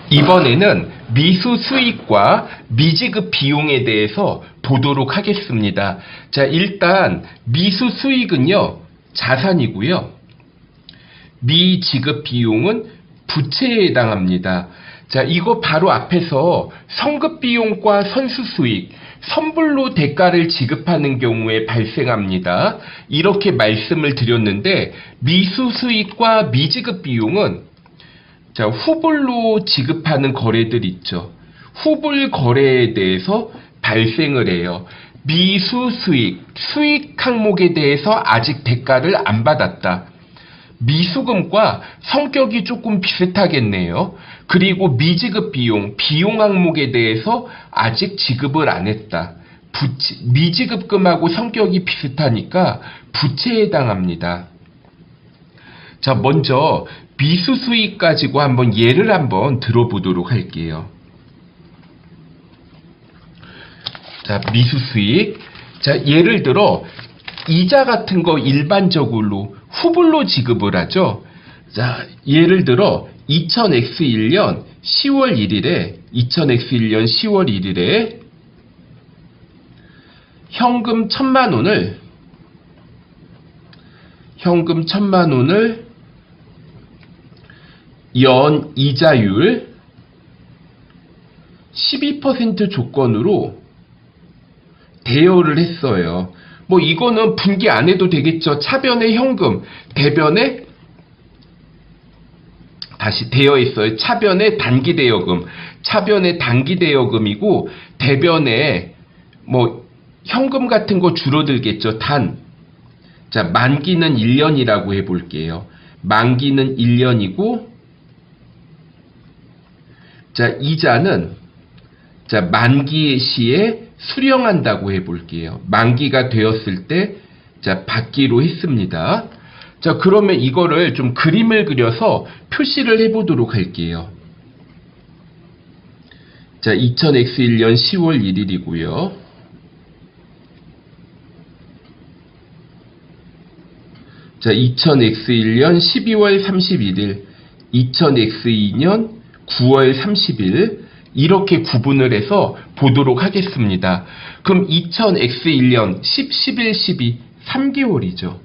이번에는 미수 수익과 미지급 비용에 대해서 보도록 하겠습니다. 자, 일단 미수 수익은요, 자산이고요. 미지급 비용은 부채에 해당합니다. 자, 이거 바로 앞에서 성급 비용과 선수 수익, 선불로 대가를 지급하는 경우에 발생합니다. 이렇게 말씀을 드렸는데, 미수 수익과 미지급 비용은 자, 후불로 지급하는 거래들 있죠. 후불 거래에 대해서 발생을 해요. 미수 수익, 수익 항목에 대해서 아직 대가를 안 받았다. 미수금과 성격이 조금 비슷하겠네요. 그리고 미지급 비용, 비용 항목에 대해서 아직 지급을 안 했다. 미지급금하고 성격이 비슷하니까 부채에 해당합니다. 자, 먼저 미수 수익 가지고 한번 예를 한번 들어보도록 할게요. 자, 미수 수익. 자, 예를 들어 이자 같은 거 일반적으로 후불로 지급을 하죠. 자, 예를 들어 2000X1년 10월 1일에 현금 1000만 원을 연 이자율 12% 조건으로 대여를 했어요. 뭐 이거는 분기 안 해도 되겠죠. 차변에 현금, 대변에 다시 대여했어요. 차변에 단기 대여금, 차변에 단기 대여금이고 대변에 뭐 현금 같은 거 줄어들겠죠. 자, 만기는 1년이라고 해볼게요. 만기는 1년이고 자, 이자는 자, 만기 시에 수령한다고 해볼게요. 만기가 되었을 때 자, 받기로 했습니다. 자, 그러면 이거를 좀 그림을 그려서 표시를 해보도록 할게요. 자, 2000X1년 10월 1일이고요. 자, 2000X1년 12월 31일, 2000X2년 9월 30일 이렇게 구분을 해서 보도록 하겠습니다. 그럼 2000X1년 10, 11, 12 3개월이죠.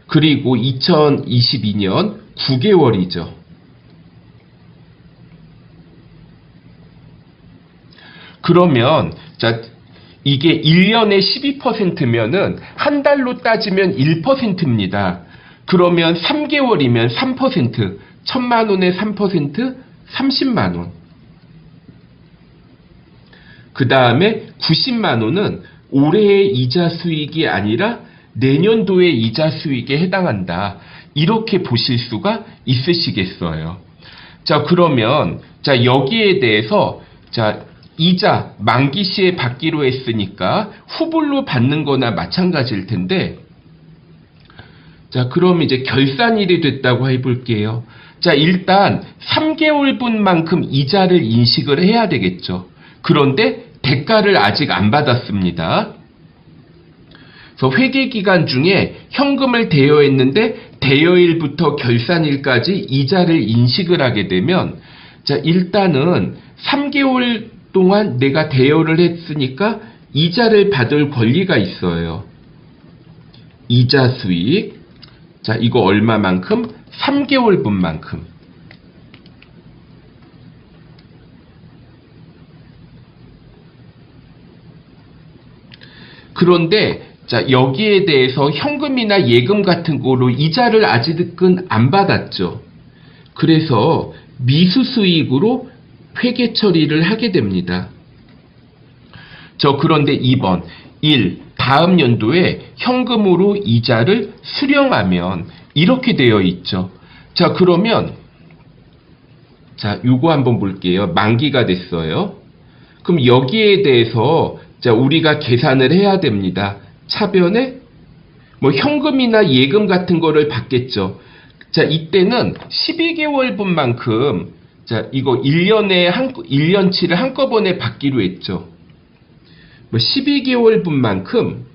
그리고 2022년 9개월이죠. 그러면 자, 이게 1년에 12%면은 한 달로 따지면 1%입니다. 그러면 3개월이면 3%, 1000만 원에 3%, 30만 원. 그 다음에 90만 원은 올해의 이자 수익이 아니라 내년도의 이자 수익에 해당한다. 이렇게 보실 수가 있으시겠어요. 자, 그러면 자, 여기에 대해서 자, 이자 만기 시에 받기로 했으니까 후불로 받는 거나 마찬가지일 텐데 자, 그럼 이제 결산일이 됐다고 해볼게요. 자, 일단 3개월분만큼 이자를 인식을 해야 되겠죠. 그런데 대가를 아직 안 받았습니다. 그래서 회계기간 중에 현금을 대여했는데 대여일부터 결산일까지 이자를 인식을 하게 되면 자, 일단은 3개월 동안 내가 대여를 했으니까 이자를 받을 권리가 있어요. 이자 수익. 자, 이거 얼마만큼? 3개월분만큼. 그런데 자, 여기에 대해서 현금이나 예금 같은 거로 이자를 아직은 안 받았죠. 그래서 미수 수익으로 회계 처리를 하게 됩니다. 그런데 2번 1. 다음 연도에 현금으로 이자를 수령하면 이렇게 되어 있죠. 자, 그러면 자, 요거 한번 볼게요. 만기가 됐어요. 그럼 여기에 대해서 자, 우리가 계산을 해야 됩니다. 차변에 뭐 현금이나 예금 같은 거를 받겠죠. 자, 이때는 12개월분만큼 자, 이거 1년치를 한꺼번에 받기로 했죠. 뭐 12개월분만큼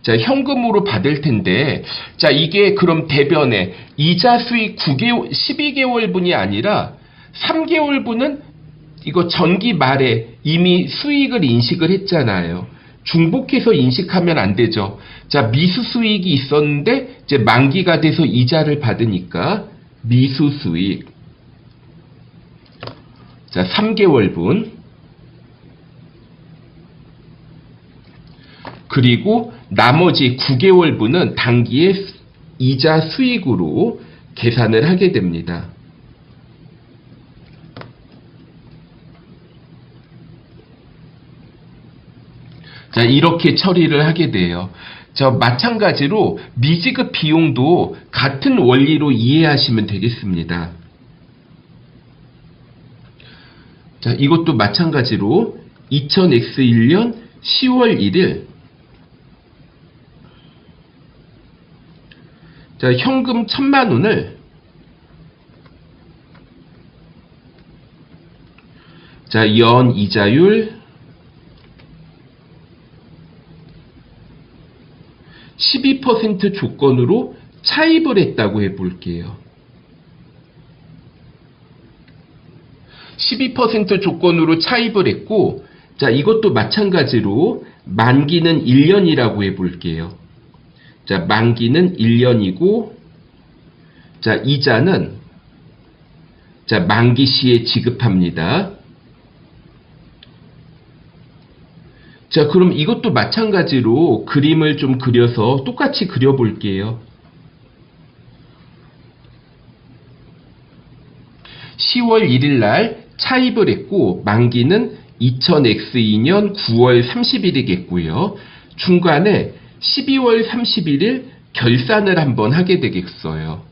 자, 현금으로 받을 텐데, 자, 이게 그럼 대변에 이자 수익 12개월분이 아니라 3개월분은 이거 전기 말에 이미 수익을 인식을 했잖아요. 중복해서 인식하면 안 되죠. 자, 미수 수익이 있었는데 이제 만기가 돼서 이자를 받으니까 미수 수익. 자, 3개월분. 그리고 나머지 9개월분은 단기의 이자 수익으로 계산을 하게 됩니다. 자, 이렇게 처리를 하게 돼요. 자, 마찬가지로 미지급 비용도 같은 원리로 이해하시면 되겠습니다. 자, 이것도 마찬가지로 2000X1년 10월 1일 자, 현금 1000만원을 자, 연 이자율 12% 조건으로 차입을 했다고 해볼게요. 12% 조건으로 차입을 했고, 자, 이것도 마찬가지로 만기는 1년이라고 해볼게요. 자, 만기는 1년이고, 자, 이자는 자, 만기 시에 지급합니다. 자, 그럼 이것도 마찬가지로 그림을 좀 그려서 똑같이 그려볼게요. 10월 1일 날 차입을 했고, 만기는 2000X2년 9월 30일이겠고요. 중간에 12월 31일 결산을 한번 하게 되겠어요.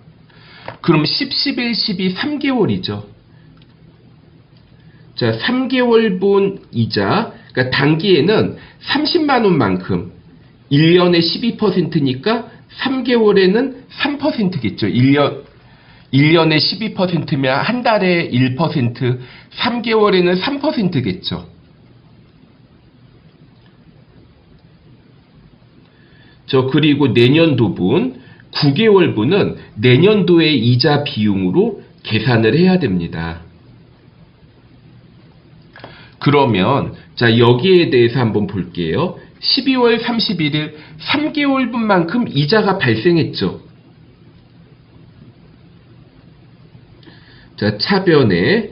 그럼 10, 11, 12, 3개월이죠. 자, 3개월분 이자, 그러니까 단기에는 30만원만큼 1년에 12%니까 3개월에는 3%겠죠. 1년에 12%면 한 달에 1%, 3개월에는 3%겠죠. 그리고 내년도분, 9개월분은 내년도의 이자 비용으로 계산을 해야 됩니다. 그러면 자, 여기에 대해서 한번 볼게요. 12월 31일 3개월분만큼 이자가 발생했죠. 자, 차변에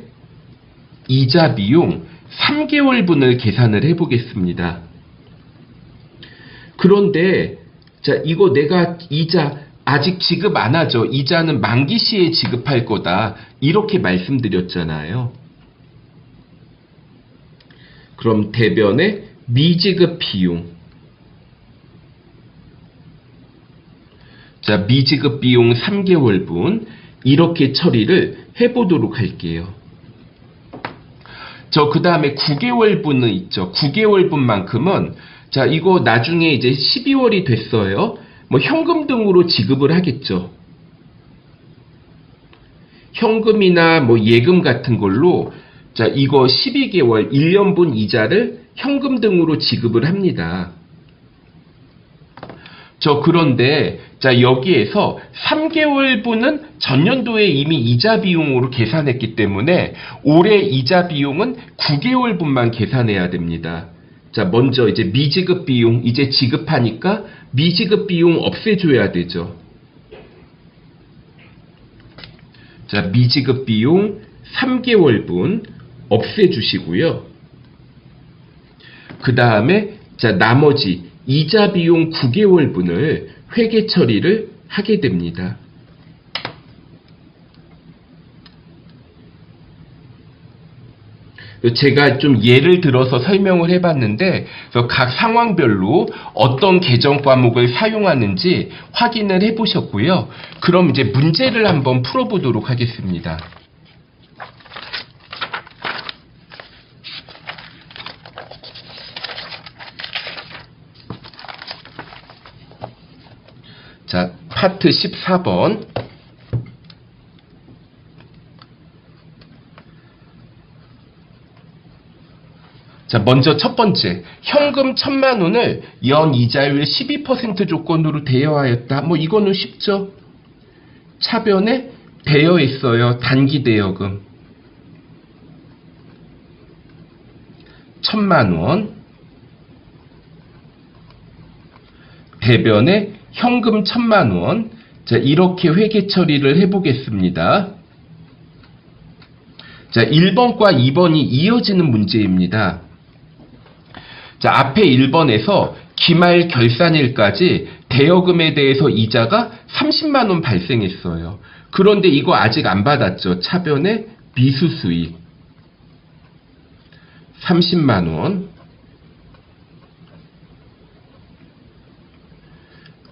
이자 비용 3개월분을 계산을 해보겠습니다. 그런데 자, 이거 내가 이자 아직 지급 안 하죠. 이자는 만기 시에 지급할 거다. 이렇게 말씀드렸잖아요. 그럼 대변에 미지급 비용. 자, 미지급 비용 3개월분. 이렇게 처리를 해보도록 할게요. 그 다음에 9개월분은 있죠. 9개월분만큼은 자, 이거 나중에 이제 12월이 됐어요. 뭐 현금 등으로 지급을 하겠죠. 현금이나 뭐 예금 같은 걸로 자, 이거 12개월 1년분 이자를 현금 등으로 지급을 합니다. 그런데 자, 여기에서 3개월분은 전년도에 이미 이자 비용으로 계산했기 때문에 올해 이자 비용은 9개월분만 계산해야 됩니다. 자, 먼저 이제 미지급 비용 이제 지급하니까 미지급 비용 없애줘야 되죠. 자, 미지급 비용 3개월분 없애주시고요. 그 다음에 자, 나머지 이자 비용 9개월분을 회계 처리를 하게 됩니다. 제가 좀 예를 들어서 설명을 해봤는데 각 상황별로 어떤 계정 과목을 사용하는지 확인을 해보셨고요. 그럼 이제 문제를 한번 풀어보도록 하겠습니다. 자, 파트 14번. 자, 자, 먼저 첫 번째, 현금 1,000만 원을 연이자율 12% 조건으로 대여하였다. 뭐 이거는 쉽죠. 차변에 대여했어요. 단기 대여금 1,000만 원. 대변에 현금 1,000만 원. 자, 이렇게 회계 처리를 해보겠습니다. 자, 1번과 2번이 이어지는 문제입니다. 자, 앞에 1번에서 기말 결산일까지 대여금에 대해서 이자가 30만 원 발생했어요. 그런데 이거 아직 안 받았죠. 차변에 미수수익 30만 원.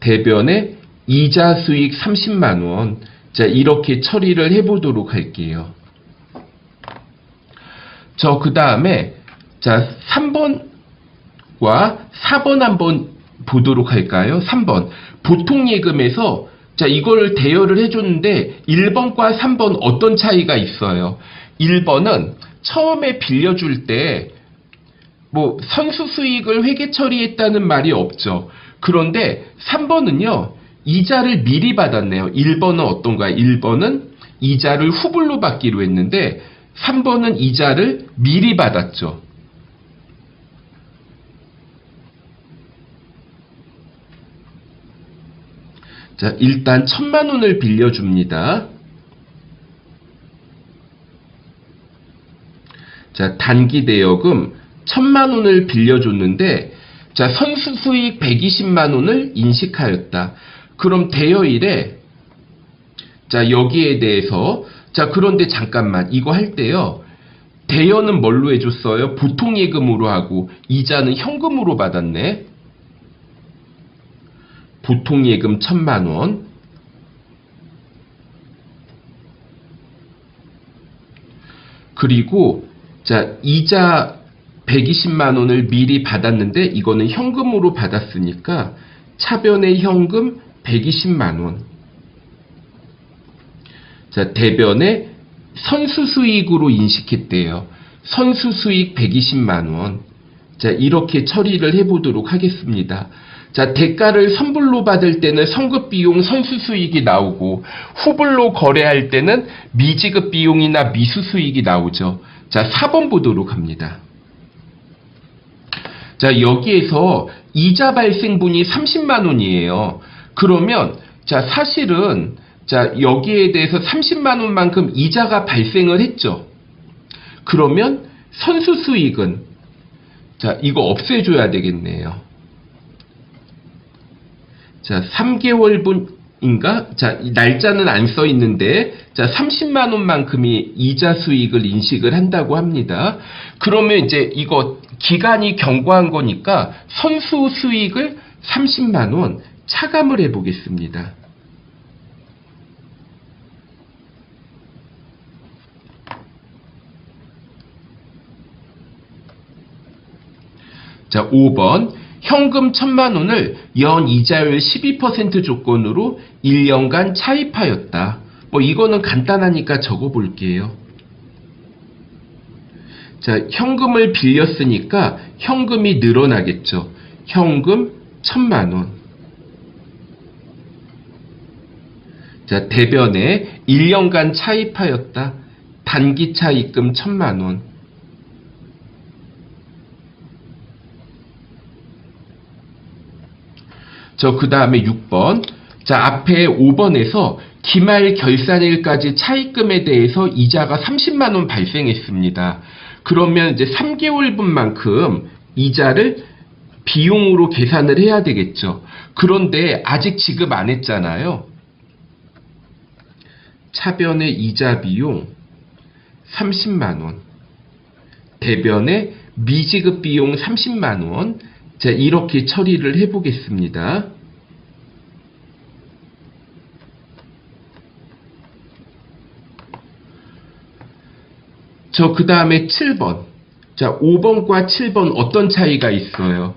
대변에 이자 수익 30만 원. 자, 이렇게 처리를 해보도록 할게요. 그 다음에 자, 3번과 4번 한번 보도록 할까요? 3번. 보통 예금에서 자, 이걸 대여를 해줬는데 1번과 3번 어떤 차이가 있어요? 1번은 처음에 빌려줄 때 뭐 선수 수익을 회계 처리했다는 말이 없죠. 그런데 3번은요. 이자를 미리 받았네요. 1번은 어떤가요? 1번은 이자를 후불로 받기로 했는데 3번은 이자를 미리 받았죠. 자, 일단 1,000만 원을 빌려줍니다. 자, 단기 대여금 1,000만 원을 빌려줬는데 자, 선수 수익 120만 원을 인식하였다. 그럼 대여일에 자, 여기에 대해서 자, 그런데 잠깐만 이거 할 때요. 대여는 뭘로 해줬어요? 보통 예금으로 하고 이자는 현금으로 받았네. 보통 예금 1,000만 원. 그리고 자, 이자 120만 원을 미리 받았는데 이거는 현금으로 받았으니까 차변의 현금 120만 원. 자, 대변에 선수 수익으로 인식했대요. 선수 수익 120만 원. 자, 이렇게 처리를 해보도록 하겠습니다. 자, 대가를 선불로 받을 때는 선급 비용 선수 수익이 나오고 후불로 거래할 때는 미지급 비용이나 미수 수익이 나오죠. 자, 4번 보도록 합니다. 자, 여기에서 이자 발생분이 30만 원이에요. 그러면 자, 사실은 자, 여기에 대해서 30만 원만큼 이자가 발생을 했죠. 그러면 선수 수익은 자, 이거 없애줘야 되겠네요. 자, 3개월분인가? 자, 날짜는 안 써 있는데 자, 30만 원만큼이 이자 수익을 인식을 한다고 합니다. 그러면 이제 이거 기간이 경과한 거니까 선수 수익을 30만 원 차감을 해 보겠습니다. 자, 5번. 현금 1,000만 원을 연이자율 12% 조건으로 1년간 차입하였다. 뭐 이거는 간단하니까 적어 볼게요. 자, 현금을 빌렸으니까 현금이 늘어나겠죠. 현금 1,000만 원. 자, 대변에 1년간 차입하였다. 단기 차입금 1,000만 원. 그 다음에 6번. 자, 앞에 5번에서 기말 결산일까지 차입금에 대해서 이자가 30만 원 발생했습니다. 그러면 이제 3개월분만큼 이자를 비용으로 계산을 해야 되겠죠. 그런데 아직 지급 안 했잖아요. 차변의 이자 비용 30만 원. 대변의 미지급 비용 30만 원. 자, 이렇게 처리를 해 보겠습니다. 그 다음에 7번. 자, 5번과 7번 어떤 차이가 있어요?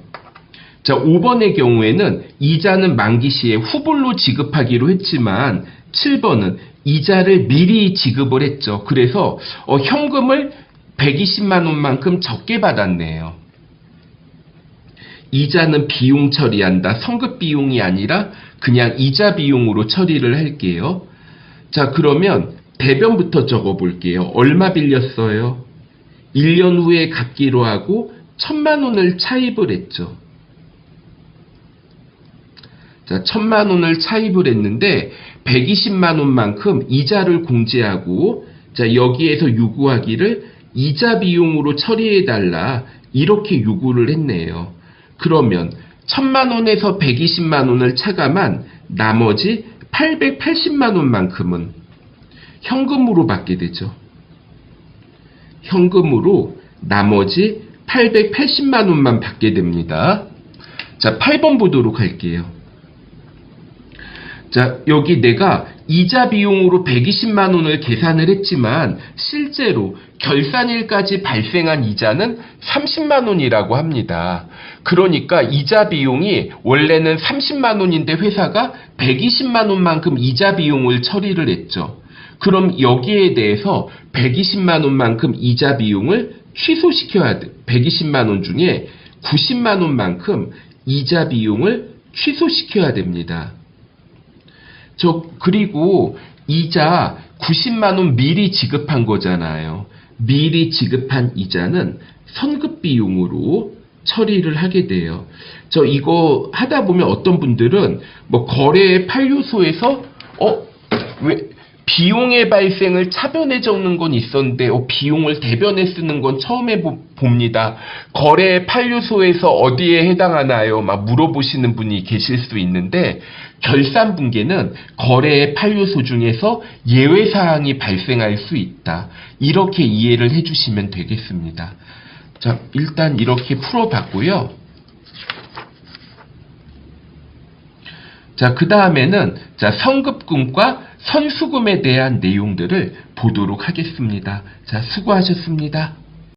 자, 5번의 경우에는 이자는 만기 시에 후불로 지급하기로 했지만 7번은 이자를 미리 지급을 했죠. 그래서 현금을 120만 원만큼 적게 받았네요. 이자는 비용 처리한다. 성급 비용이 아니라 그냥 이자 비용으로 처리를 할게요. 자, 그러면 대변부터 적어볼게요. 얼마 빌렸어요? 1년 후에 갚기로 하고 1,000만 원을 차입을 했죠. 자, 1,000만 원을 차입을 했는데 120만 원만큼 이자를 공제하고, 자, 여기에서 요구하기를 이자 비용으로 처리해달라, 이렇게 요구를 했네요. 그러면 1,000만 원에서 120만 원을 차감한 나머지 880만 원만큼은 현금으로 받게 되죠. 현금으로 나머지 880만 원만 받게 됩니다. 자, 8번 보도록 할게요. 자, 여기 내가 이자 비용으로 120만 원을 계산을 했지만 실제로 결산일까지 발생한 이자는 30만 원이라고 합니다. 그러니까 이자 비용이 원래는 30만 원인데 회사가 120만 원만큼 이자 비용을 처리를 했죠. 그럼 여기에 대해서 120만 원만큼 이자 비용을 취소시켜야 돼. 120만 원 중에 90만 원만큼 이자 비용을 취소시켜야 됩니다. 그리고 이자 90만 원 미리 지급한 거잖아요. 미리 지급한 이자는 선급 비용으로 처리를 하게 돼요. 이거 하다 보면 어떤 분들은 뭐 거래 판료소에서 왜 비용의 발생을 차변에 적는 건 있었는데 비용을 대변에 쓰는 건 처음 봅니다. 거래 판료소에서 어디에 해당하나요? 막 물어보시는 분이 계실 수 있는데, 결산분계는 거래의 판료소 중에서 예외사항이 발생할 수 있다. 이렇게 이해를 해주시면 되겠습니다. 자, 일단 이렇게 풀어봤고요. 자, 그 다음에는 선급금과 선수금에 대한 내용들을 보도록 하겠습니다. 자, 수고하셨습니다.